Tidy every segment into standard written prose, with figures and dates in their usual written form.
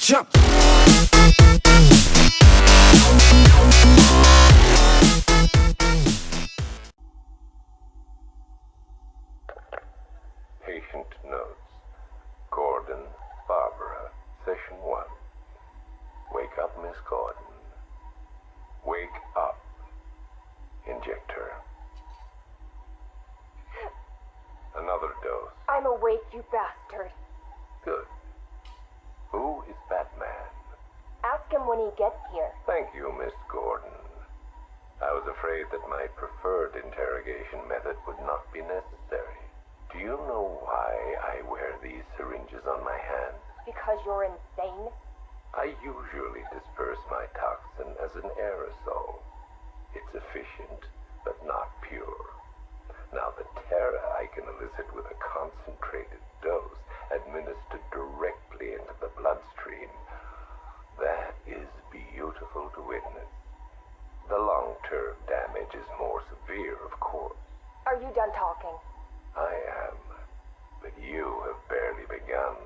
jump. Patient notes. Gordon, Barbara, session 1. Wake up, Miss Gordon. Wake up. Inject her. Another dose. I'm awake, you bastard. Good. Who is Batman? Ask him when he gets here. Thank you, Miss Gordon. I was afraid that my preferred interrogation method would not be necessary. Do you know why I wear these syringes on my hands? Because you're insane? I usually disperse my toxin as an aerosol. It's efficient, but not pure. Now, the terror I can elicit with a concentrated dose administered directly into the bloodstream, that is beautiful to witness. The long-term damage is more severe, of course. Are you done talking? I am, but you have barely begun.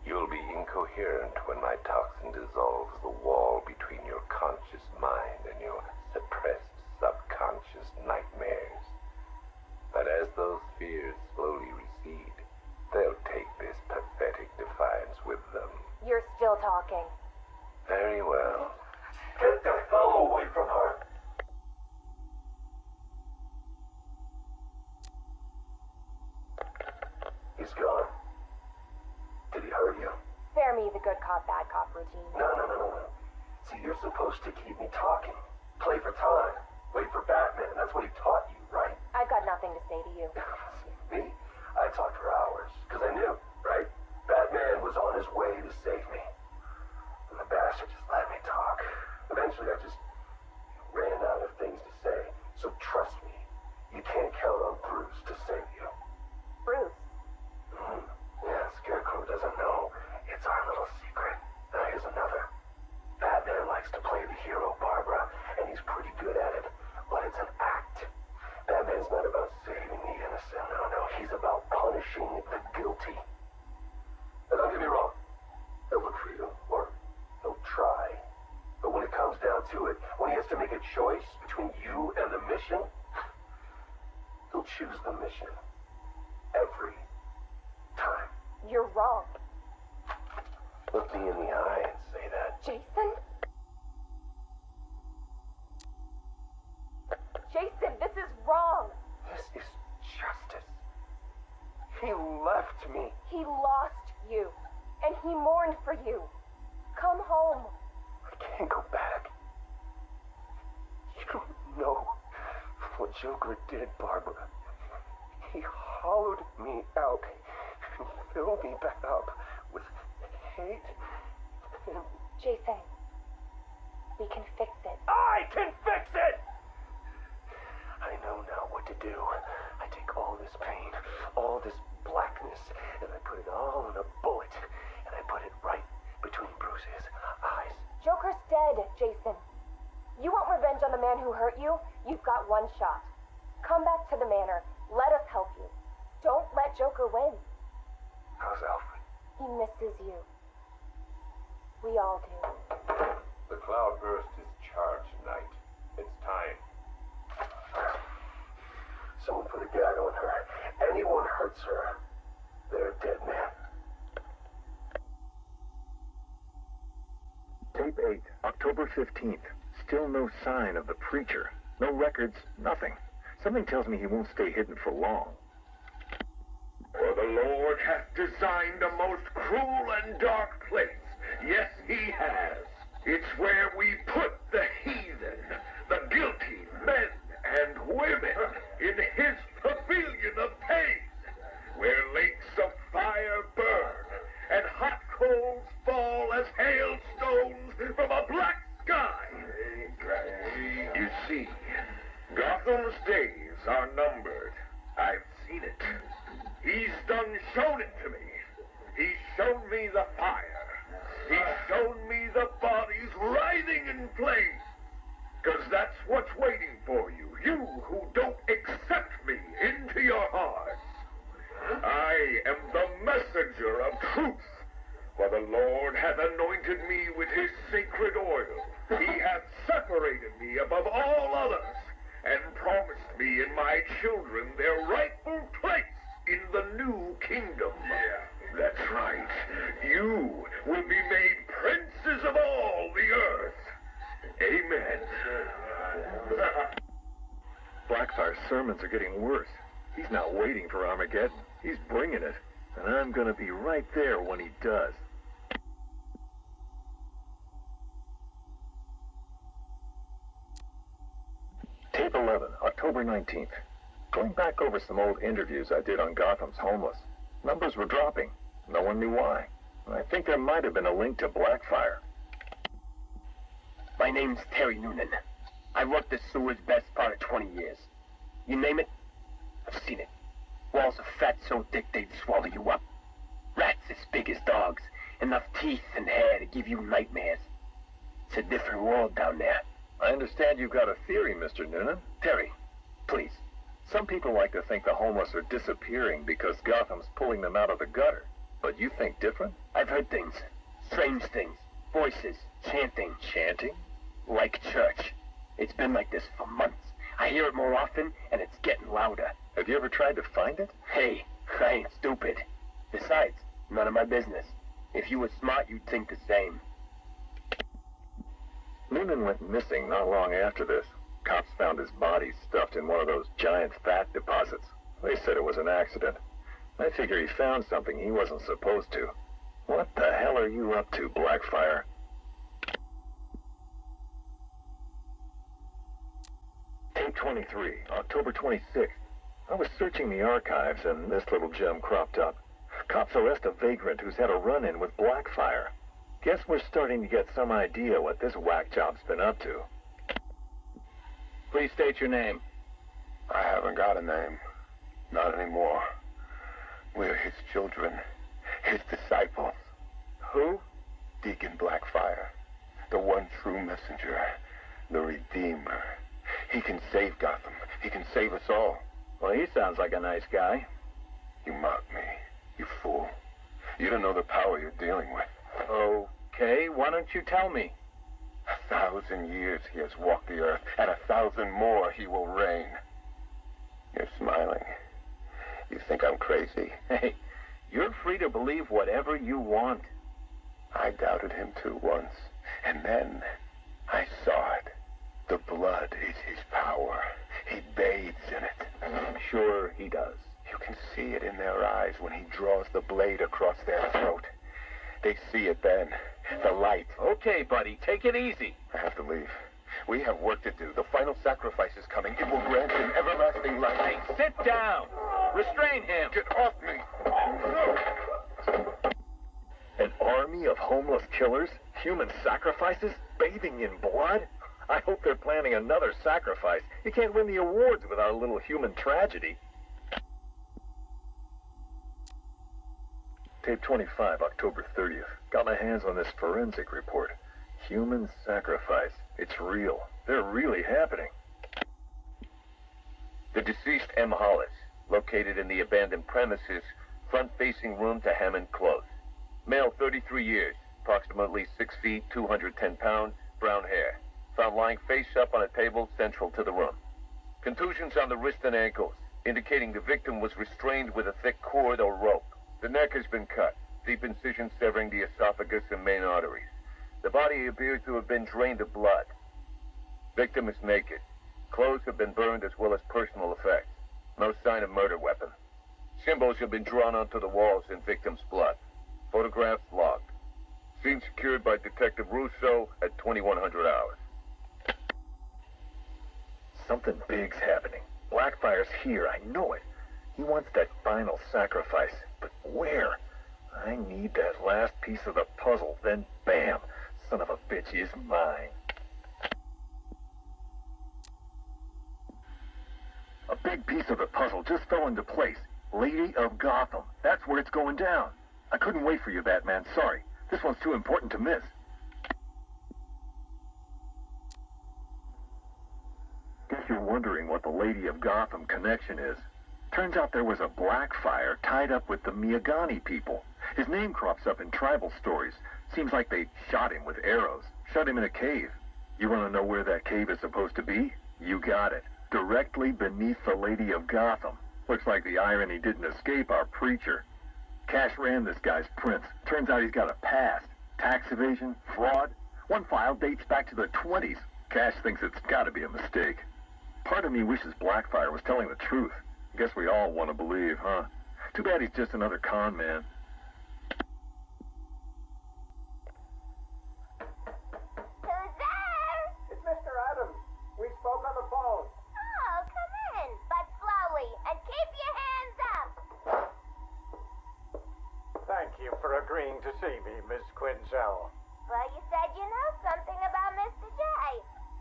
You'll be incoherent when my toxin dissolves the wall between your conscious mind and your suppressed subconscious nightmares. But as those fears slowly recede, they'll take this pathetic defiance with them. You're still talking. Very well. Get the hell away from her! He's gone. Did he hurt you? Spare me the good cop, bad cop routine. No. See, you're supposed to keep me talking. Play for time. Wait for Batman. That's what he taught you, right? I've got nothing to say to you. Me? I talked for hours. Because I knew, right? Batman was on his way to save me. And the bastard just let me talk. Eventually, I just ran out of things to say. So trust me, you can't count on Bruce to save you. Bruce. Yeah, Scarecrow doesn't know. It's our little secret. Now here's another. Batman likes to play the hero, Barbara, and he's pretty good at it. But it's an act. Batman's not about saving the innocent. No. He's about punishing the guilty. Now, don't get me wrong. He'll look for you, or he'll try. But when it comes down to it, when he has to make a choice between you and the mission, he'll choose the mission. Every time. You're wrong. Look me in the eye and say that. Jason? Jason, this is wrong. This is justice. He left me. He lost you, and he mourned for you. Come home. I can't go back. You don't know what Joker did, Barbara. He hollowed me out and filled me back up with hate and... Jason, we can fix it. I can fix it! I know now what to do. I take all this pain, all this blackness, and I put it all in a bullet, and I put it right between Bruce's eyes. Joker's dead, Jason. You want revenge on the man who hurt you? You've got one shot. Come back to the manor. Let us help you. Don't let Joker win. How's Alfred? He misses you. We all do. The cloudburst is charged, Knight. It's time. Someone put a gag on her. Anyone hurts her, they're a dead man. Tape 8, October 15th. Still no sign of the preacher. No records, nothing. Something tells me he won't stay hidden for long. For the Lord hath designed a most cruel and dark place. Yes, he has. It's where we put the heathen, the guilty men and women in his pavilion of pain, where lakes of fire burn and hot coals fall as hailstones from a black sky. You see, Gotham's days are numbered. I've seen it. He's shown it to me. He's shown me the fire. He's shown me the bodies writhing in flames. 'Cause that's what's waiting for you. You who don't accept me into your hearts. I am the messenger of truth. For For the Lord hath anointed me with his sacred oil. He hath separated me above all others, and promised me and my children their rightful place in the new kingdom. That's right. You will be made princes of all the earth. Amen. Blackfire's sermons are getting worse. He's not waiting for Armageddon. He's bringing it. And I'm gonna be right there when he does. Tape 11, October 19th. Going back over some old interviews I did on Gotham's homeless. Numbers were dropping. No one knew why. I think there might have been a link to Blackfire. My name's Terry Noonan. I worked the sewers best part of 20 years. You name it, I've seen it. Walls of fat so thick they'd swallow you up. Rats as big as dogs. Enough teeth and hair to give you nightmares. It's a different world down there. I understand you've got a theory, Mr. Noonan. Terry, please. Some people like to think the homeless are disappearing because Gotham's pulling them out of the gutter. But you think different? I've heard things. Strange things. Voices. Chanting. Chanting? Like church. It's been like this for months. I hear it more often, and it's getting louder. Have you ever tried to find it? Hey, I ain't stupid. Besides, none of my business. If you were smart, you'd think the same. Noonan went missing not long after this. Cops found his body stuffed in one of those giant fat deposits. They said it was an accident. I figure he found something he wasn't supposed to. What the hell are you up to, Blackfire? Tape 23, October 26th. I was searching the archives and this little gem cropped up. Cops arrest a vagrant who's had a run-in with Blackfire. Guess we're starting to get some idea what this whack job's been up to. Please state your name. I haven't got a name. Not anymore. We're his children. His disciples. Who? Deacon Blackfire. The one true messenger. The Redeemer. He can save Gotham. He can save us all. Well, he sounds like a nice guy. You mock me. You fool. You don't know the power you're dealing with. Okay, why don't you tell me? 1,000 years he has walked the earth, and 1,000 more he will reign. You're smiling. You think I'm crazy? Hey, you're free to believe whatever you want. I doubted him too once, and then I saw it. The blood is his power. He bathes in it. I'm sure he does. You can see it in their eyes when he draws the blade across their throat. They see it then. The light. Okay, buddy, take it easy. I have to leave. We have work to do. The final sacrifice is coming. It will grant him everlasting life. Hey, sit down. Restrain him. Get off me. An army of homeless killers? Human sacrifices? Bathing in blood? I hope they're planning another sacrifice. You can't win the awards without a little human tragedy. Tape 25, October 30th. Got my hands on this forensic report. Human sacrifice. It's real. They're really happening. The deceased M. Hollis, located in the abandoned premises, front-facing room to Hammond Close. Male, 33 years, approximately 6 feet, 210 pounds, brown hair. Found lying face up on a table central to the room. Contusions on the wrist and ankles, indicating the victim was restrained with a thick cord or rope. The neck has been cut, deep incision severing the esophagus and main arteries. The body appears to have been drained of blood. Victim is naked. Clothes have been burned as well as personal effects. No sign of murder weapon. Symbols have been drawn onto the walls in victim's blood. Photographs logged. Scene secured by Detective Russo at 2100 hours. Something big's happening. Blackfire's here, I know it. He wants that final sacrifice. But where? I need that last piece of the puzzle, then bam! Son of a bitch is mine. A big piece of the puzzle just fell into place. Lady of Gotham. That's where it's going down. I couldn't wait for you, Batman. Sorry. This one's too important to miss. Guess you're wondering what the Lady of Gotham connection is. Turns out there was a Blackfire tied up with the Miyagani people. His name crops up in tribal stories. Seems like they shot him with arrows, shut him in a cave. You want to know where that cave is supposed to be? You got it. Directly beneath the Lady of Gotham. Looks like the irony didn't escape our preacher. Cash ran this guy's prints. Turns out he's got a past. Tax evasion, fraud. One file dates back to the 20s. Cash thinks it's got to be a mistake. Part of me wishes Blackfire was telling the truth. Guess we all want to believe, huh? Too bad he's just another con man. Who's there? It's Mr. Adams. We spoke on the phone. Oh, come in, but slowly, and keep your hands up. Thank you for agreeing to see me, Miss Quinzel. Well, you said you know something about Mr. J.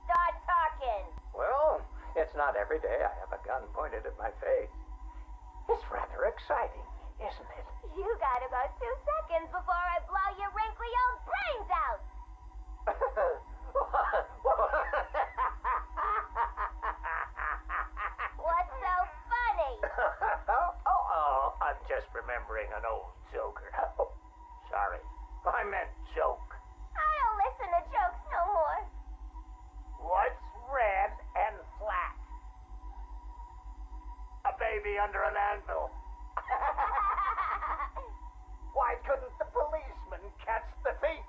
Start talking. Well, it's not every day I have a gun pointed at my face. It's rather exciting, isn't it? You got about 2 seconds before I blow your wrinkly old brains out. What's so funny? I'm just remembering an old joker. Oh, sorry. I meant joke. I don't listen to jokes no more. What's red and flat? A baby under an anvil. Why couldn't the policeman catch the thief?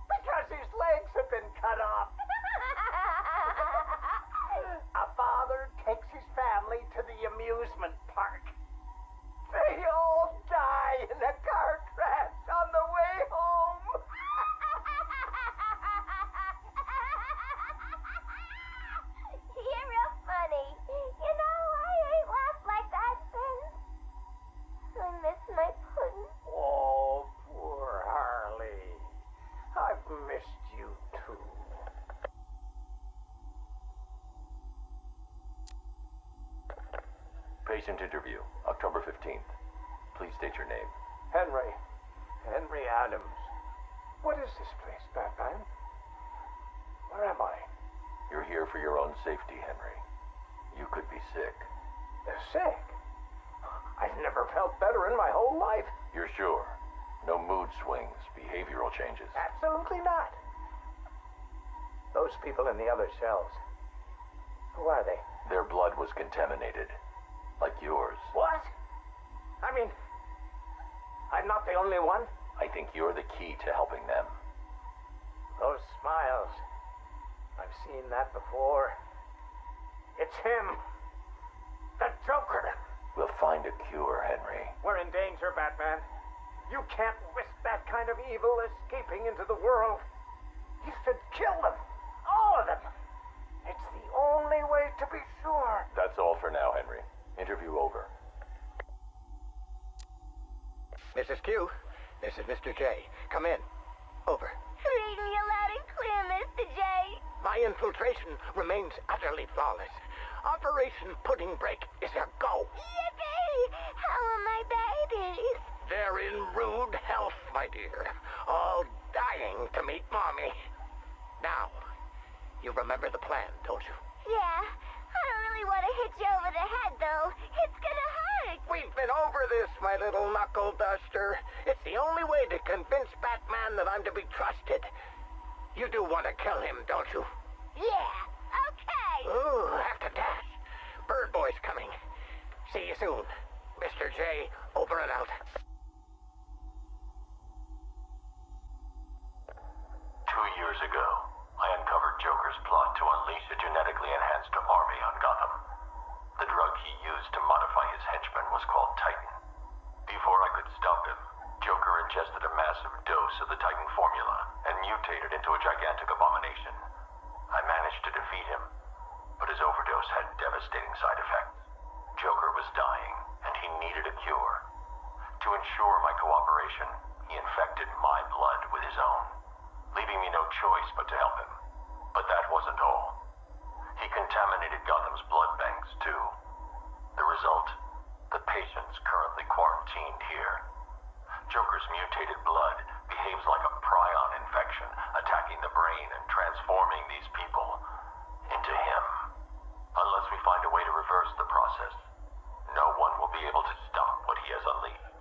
Because his legs have been cut off. A father takes his family to the amusement park. They all die in a car crash on the way home. You're real funny. You know, I ain't laughed like that since. I miss my pudding. Oh, poor Harley. I've missed you too. Patient interview, October 15th. Please state your name. Henry Adams. What is this place, Batman? Where am I? You're here for your own safety, Henry. You could be sick. Sick? I've never felt better in my whole life. You're sure? No mood swings, behavioral changes. Absolutely not. Those people in the other cells. Who are they? Their blood was contaminated. Like yours. What? I mean, I'm not the only one. I think you're the key to helping them. Those smiles. I've seen that before. It's him. The Joker. We'll find a cure, Henry. We're in danger, Batman. You can't risk that kind of evil escaping into the world. You should kill them. All of them. It's the only way to be sure. That's all for now, Henry. Interview over. Mrs. Q, this is Mr. J. Come in. Over. Reading you loud and clear, Mr. J. My infiltration remains utterly flawless. Operation Pudding Break is a go. Yippee! How are my babies? They're in rude health, my dear. All dying to meet Mommy. Now, you remember the plan, don't you? Yeah. I don't really want to hit you over the head, though. It's gonna hurt. We've been over this, my little knuckle duster. It's the only way to convince Batman that I'm to be trusted. You do want to kill him, don't you? Yeah. Okay. Ooh, have to dash. Bird Boy's coming. See you soon. Mr. J, over and out. 2 years ago, I uncovered Joker's plot to unleash a genetically enhanced army on Gotham. The drug he used to modify his henchmen was called Titan. Before I could stop him, Joker ingested a massive dose of the Titan formula and mutated into a gigantic abomination. I managed to defeat him, but his overdose had devastating side effects. Joker was dying, and he needed a cure. To ensure my cooperation, he infected my blood with his own, leaving me no choice but to help him. But that wasn't all. He contaminated Gotham's blood banks, too. The result? The patient's currently quarantined here. Joker's mutated blood behaves like a prion infection, attacking the brain and transforming these people into him. Unless we find a way to reverse the process, no one will be able to stop what he has unleashed.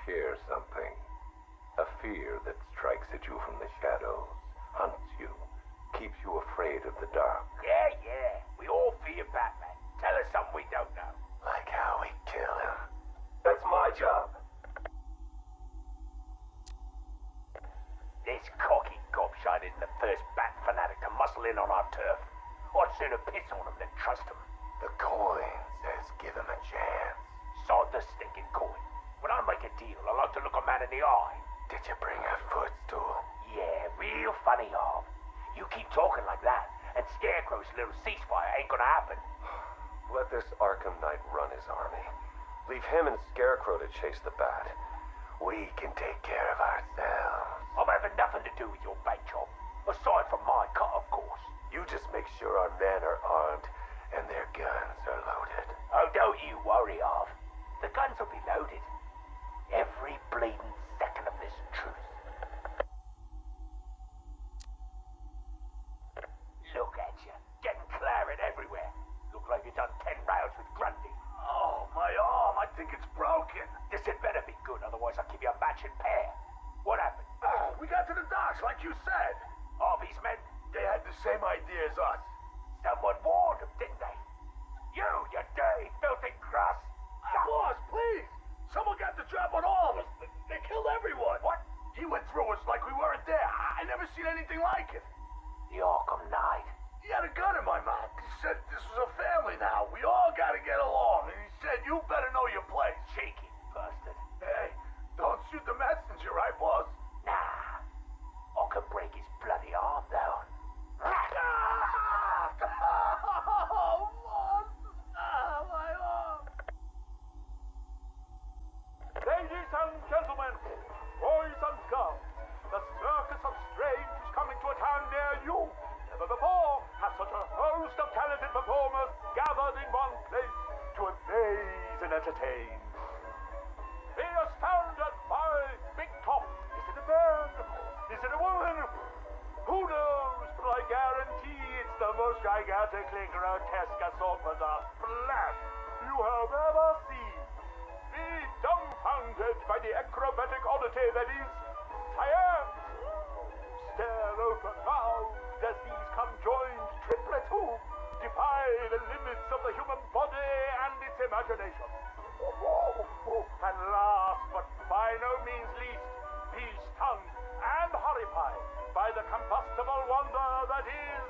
share something. A fear that strikes at you from the shadows, hunts you, keeps you afraid of the dark. Yeah. We all fear Batman. Tell us something we don't know. Like how we kill him. That's my job. This cocky gobshite isn't the first bat fanatic to muscle in on our turf. I'd sooner piss on him than trust him. The coin says give him a chance. Sod the stinking coin. When I make a deal, I like to look a man in the eye. Did you bring a footstool? Yeah, real funny, Harv. You keep talking like that, and Scarecrow's little ceasefire ain't gonna happen. Let this Arkham Knight run his army. Leave him and Scarecrow to chase the bat. We can take care of ourselves. I'm having nothing to do with your bait job. Aside from my cut, of course. You just make sure our men are armed and their guns are loaded. Oh, don't you worry, Harv. The guns will be loaded. Every bleeding second of this truce. Look at you, getting claret everywhere. Look like you done 10 rounds with Grundy. Oh, my arm. I think it's broken. This had better be good, otherwise I'll give you a matching pair. What happened? We got to the docks, like you said. Harvey's men? They had the same idea as us. Someone warned them, didn't they? You dirty, filthy grass. Boss, please. Someone got the drop on all of us. They killed everyone. What? He went through us like we weren't there. I never seen anything like it. The Arkham Knight. He had a gun in my mouth. He said this was a family now. We all gotta get along. And he said you better know your place. Cheeky bastard. Hey, don't shoot the messenger, right, boss? Nah. I could break his bloody arm, though. Oh, boss. Ah, my arm. Ladies and gentlemen, boys and girls, the Circus of Strange is coming to a town near you. Never before has such a host of talented performers gathered in one place to amaze and entertain. Be astounded by Big Top. Is it a man? Is it a woman? Who knows? But I guarantee it's the most gigantically grotesque assortment of flesh you have ever seen. Be dumbfounded by the acrobatic oddity that is science. Stare open mouthed as these conjoined triplets who defy the limits of the human body and its imagination. And last but by no means least, be stunned and horrified by the combustible wonder that is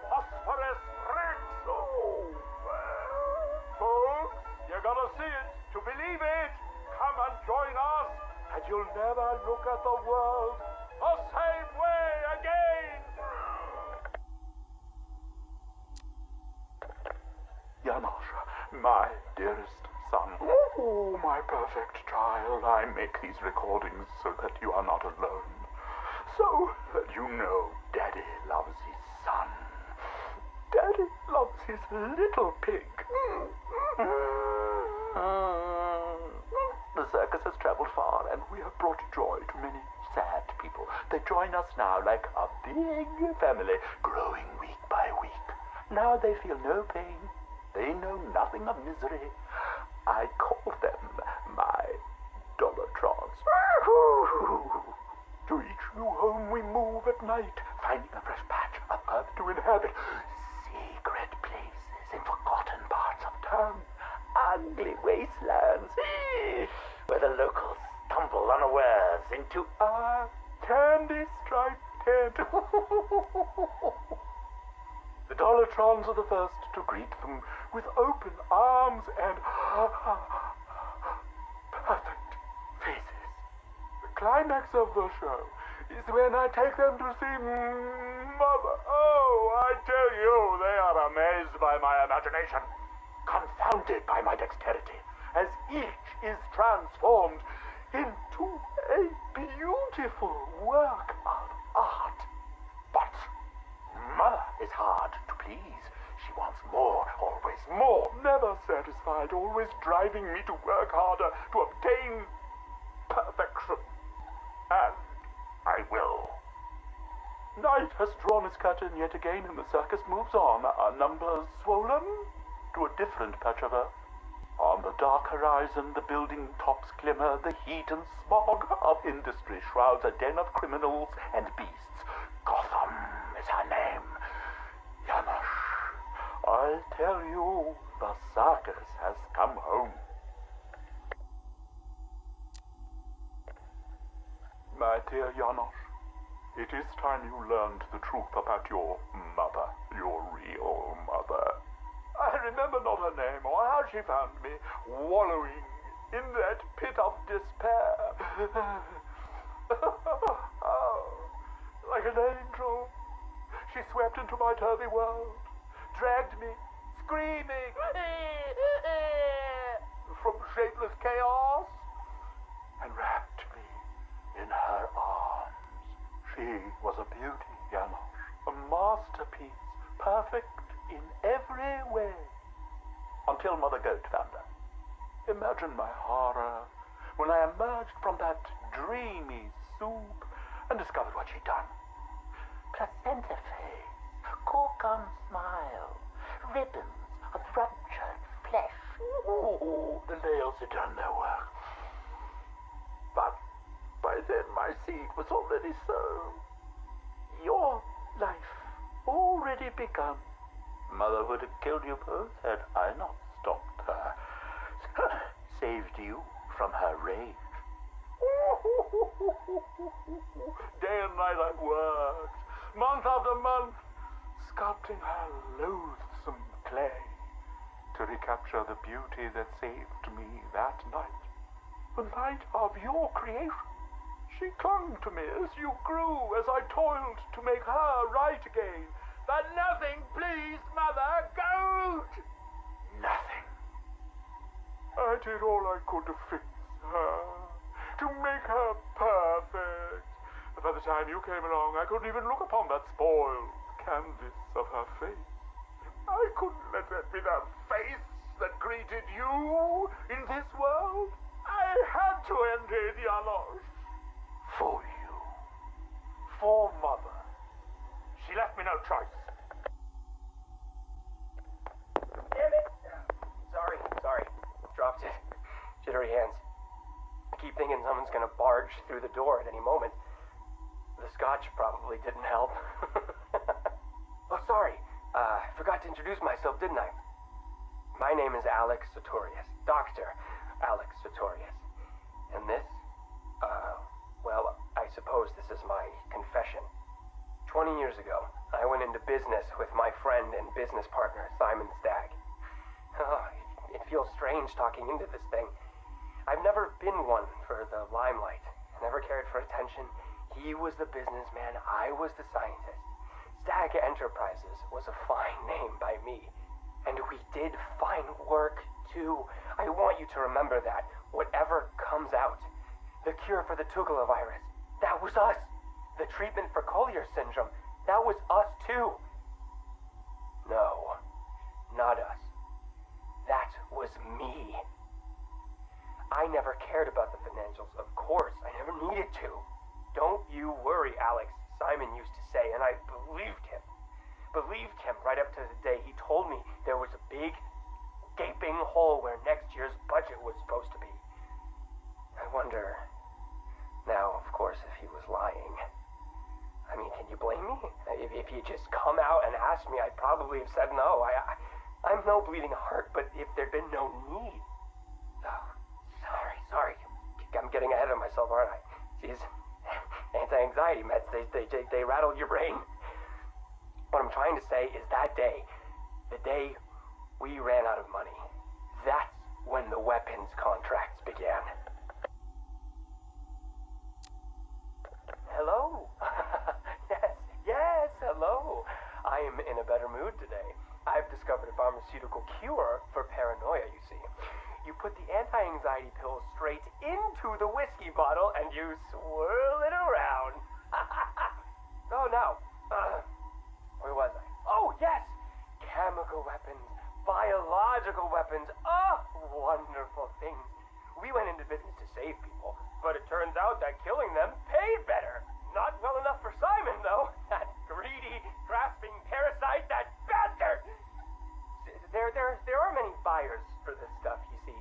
phosphorus Rex. Folks, you gotta see it to believe it. Come and join us, and you'll never look at the world the same way again. Yamasha, my dearest son. Oh, my perfect child. I make these recordings so that you are not alone. So that you know Daddy loves his son. Daddy loves his little pig. The circus has traveled far, and we have brought joy to many sad people. They join us now like a big family, growing week by week. Now they feel no pain. They know nothing of misery. I call them my Dollartrons. To each new home we move at night, finding a fresh patch of earth to inhabit. Secret places in forgotten parts of town. Ugly wastelands where the locals stumble unawares into a candy-striped tent. The Dollartrons are the first to greet them with open arms and perfect faces. The climax of the show is when I take them to see Mother. Oh, I tell you, they are amazed by my imagination, confounded by my dexterity, as each is transformed into a beautiful work of art. But Mother is hard to please. She wants more, always more, never satisfied, always driving me to work harder to obtain perfection. And I will. Night has drawn its curtain yet again, and the circus moves on, our numbers swollen to a different patch of earth. On the dark horizon, the building tops glimmer, the heat and smog of industry shrouds a den of criminals and beasts. Gotham is her name. Janosch, I tell you, the circus has come home. My dear Janosch, it is time you learned the truth about your mother, your real mother. I remember not her name or how she found me, wallowing in that pit of despair. Oh, like an angel, she swept into my turvy world, dragged me, screaming, from shapeless chaos, and wrapped me in her arms. She was a beauty, Janosch, a masterpiece, perfect in every way. Until Mother Goat found her. Imagine my horror when I emerged from that dreamy soup and discovered what she'd done. Placenta face, cork-on smile, ribbons of ruptured flesh. Ooh, the nails had done their work. But by then my seed was already sown. Your life already begun. Mother would have killed you both had I not stopped her. Saved you from her rage. Day and night I worked, month after month, sculpting her loathsome clay to recapture the beauty that saved me that night. The night of your creation. She clung to me as you grew, as I toiled to make her right again. But nothing pleased Mother Goat! Nothing. I did all I could to fix her, to make her perfect. But by the time you came along, I couldn't even look upon that spoiled canvas of her face. I couldn't let that be the face that greeted you in this world. I had to end it, Janosch. For you. For Mother. She left me no choice. Damn it! Sorry. Dropped it. Jittery hands. I keep thinking someone's gonna barge through the door at any moment. The scotch probably didn't help. Oh, sorry. Forgot to introduce myself, didn't I? My name is Alex Sartorius. Dr. Alex Sartorius. And this? Well, I suppose this is my confession. 20 years ago, I went into business with my friend and business partner, Simon Stagg. Oh, it feels strange talking into this thing. I've never been one for the limelight. Never cared for attention. He was the businessman, I was the scientist. Stagg Enterprises was a fine name by me. And we did fine work, too. I want you to remember that. Whatever comes out. The cure for the Tugela virus. That was us. The treatment for Collier syndrome. That was us, too. No. Not us. That was me. I never cared about the financials, of course. I never needed to. Don't you worry, Alex, Simon used to say, and I believed him. Believed him right up to the day he told me there was a big, gaping hole where next year's budget was supposed to be. I wonder, now, of course, if he was lying. I mean, can you blame me? If he just come out and asked me, I'd probably have said no. I'm no bleeding heart, but if there'd been no need... Oh, sorry. I'm getting ahead of myself, aren't I? Jeez. Anti-anxiety meds, they rattle your brain. What I'm trying to say is that day, the day we ran out of money, that's when the weapons contracts began. Hello? Yes, hello. I am in a better mood today. I've discovered a pharmaceutical cure for paranoia, you see. You put the anti-anxiety pill straight into the whiskey bottle and you swirl it around. Oh, no. Where was I? Oh, yes! Chemical weapons, biological weapons. Oh, wonderful things. We went into business to save people, but it turns out that killing them paid better. Not well enough for Simon, though. That greedy, grasping parasite, that bastard! There are many buyers for this stuff, you see.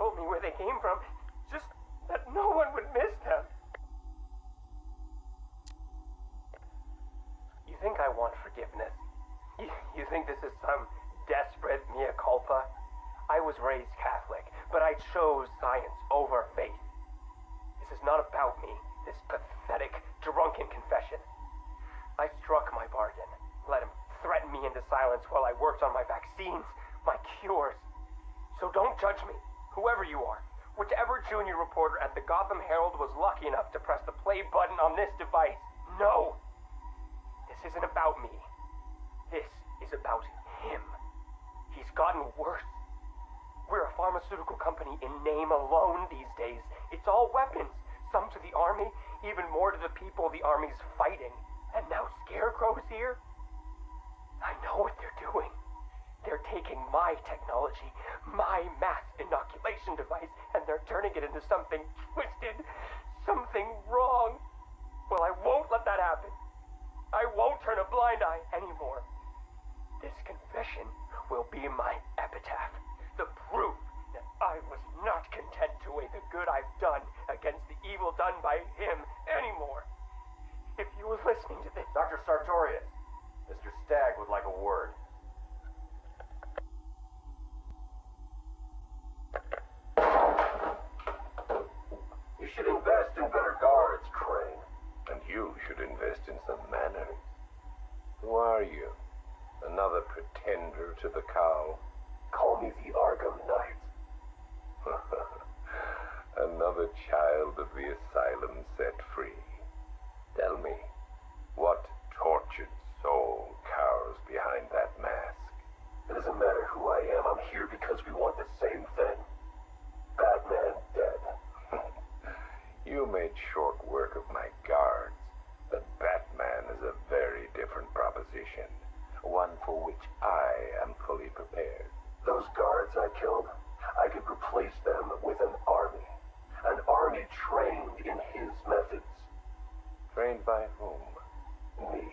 told me where they came from. Just that no one would miss them. You think I want forgiveness? You think this is some desperate mea culpa? I was raised Catholic, but I chose science over faith. This is not about me, this pathetic, drunken confession. I struck my bargain, let him threaten me into silence while I worked on my vaccines, my cures. So don't judge me, whoever you are. Whichever junior reporter at the Gotham Herald was lucky enough to press the play button on this device. No! This isn't about me. This is about him. He's gotten worse. We're a pharmaceutical company in name alone these days. It's all weapons, some to the army, even more to the people the army's fighting. And now Scarecrow's here? I know what they're doing. They're taking my technology, my mass inoculation device, and they're turning it into something twisted, something wrong. Well, I won't let that happen. I won't turn a blind eye anymore. This confession will be my epitaph, the proof that I was not content to weigh the good I've done against the evil done by him anymore. If you were listening to this... Dr. Sartorius, Mr. Stagg would like a word. You should invest in better guards, Crane. And you should invest in some manners. Who are you? Another pretender to the cow? Call me the Arkham Knight. Another child of the asylum set free. Tell me, what tortured soul cowers behind that mask? It doesn't matter who I am. I'm here because we want the same thing. Batman dead. You made short work of my guards, but Batman is a very different proposition. One for which I am fully prepared. Those guards I killed, I could replace them with an army. An army trained in his methods. Trained by whom? Me.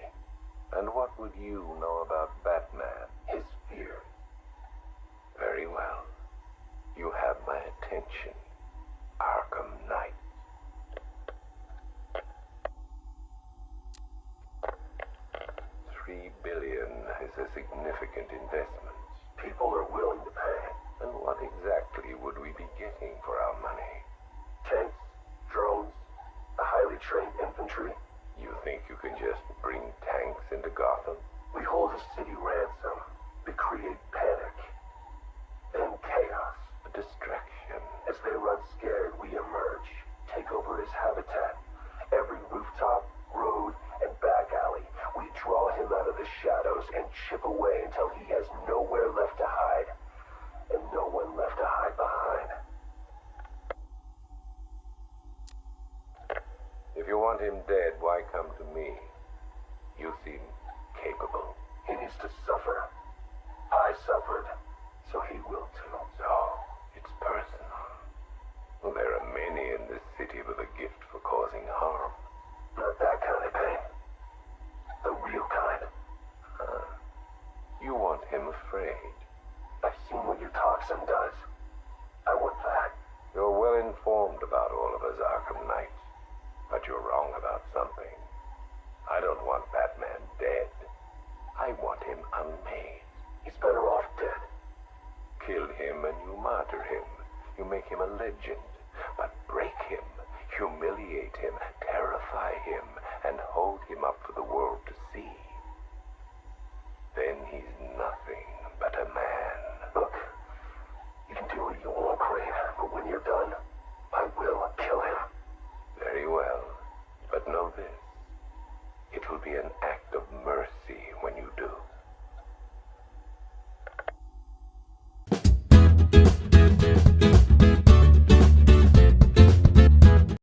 And what would you know about Batman? His fear. Very well. You have my attention, Arkham Knight. $3 billion is a significant investment. People are willing to pay. And what exactly would we be getting for our money? Tanks, drones, a highly trained infantry. You think you can just bring tanks into Gotham? We hold a city ransom. We create panic. Then chaos. A distraction. As they run scared, we emerge. Take over his habitat. Every rooftop, road, and back alley. We draw him out of the shadows and chip away until he has nowhere left to hide. And no one left to hide behind. If you want him dead, why come to me? You seem capable. He needs to suffer. I suffered, so he will too. So, it's personal. Well, there are many in this city with a gift for causing harm. Not that kind of pain. The real kind. You want him afraid. I've seen what your toxin does. I want that. You're well informed about all of us, Arkham Knight. But you're wrong about something. I don't want Batman dead. I want him unmade. He's better off dead. Kill him and you martyr him. You make him a legend. But break him, humiliate him, terrify him, and hold him up for the world to see. Then he's nothing but a man. Look, you can do what you want, Crane, but when you're done, I will kill him. Very well, but know this. It will be an act of mercy when